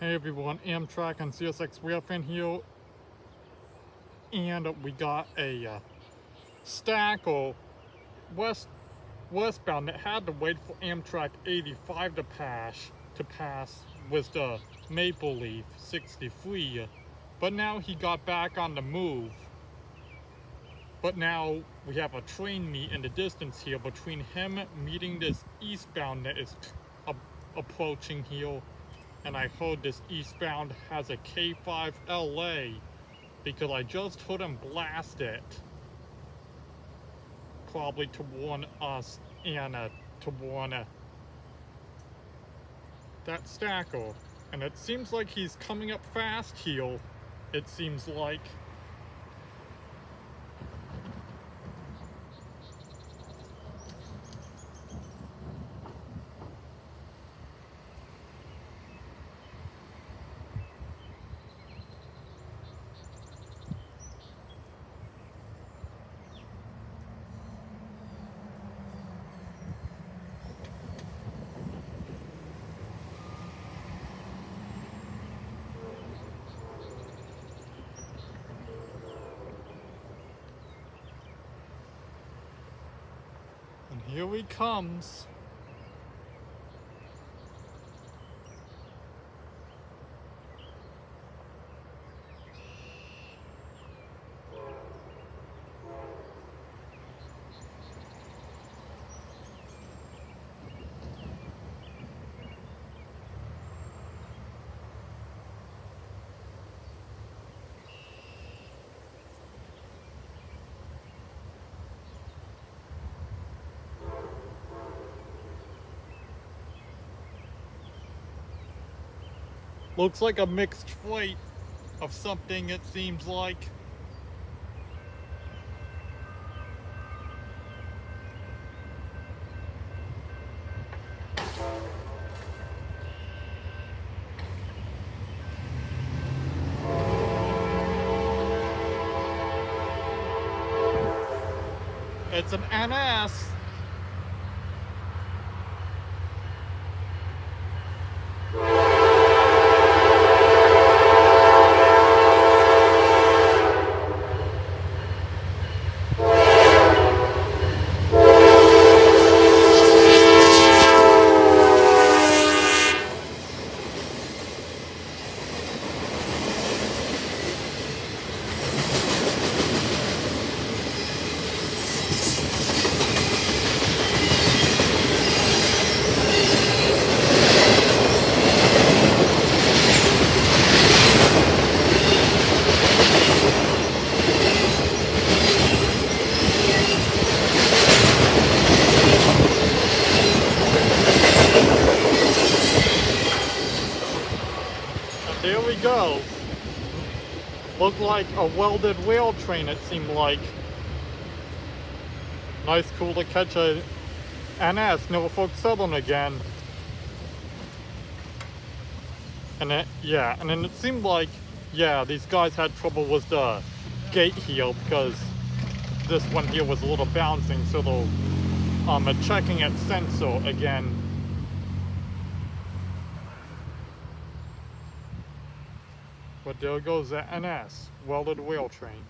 Hey everyone, Amtrak and CSX way up in here, and we got a stack of westbound that had to wait for Amtrak 85 to pass with the Maple Leaf 63, but now he got back on the move. But now we have a train meet in the distance here between him meeting this eastbound that is approaching here. And I heard this eastbound has a K5 LA because I just heard him blast it. Probably to warn us and to warn that stacker. And it seems like he's coming up fast here. It seems like. And here he comes. Looks like a mixed freight of something, it seems like. It's an NS. There we go. Looked like a welded rail train, it seemed like. Nice, cool to catch a NS, Norfolk Southern again. And then it seemed like, these guys had trouble with the gate here because this one here was a little bouncing, so they're checking its sensor again. But there goes the NS, welded rail train.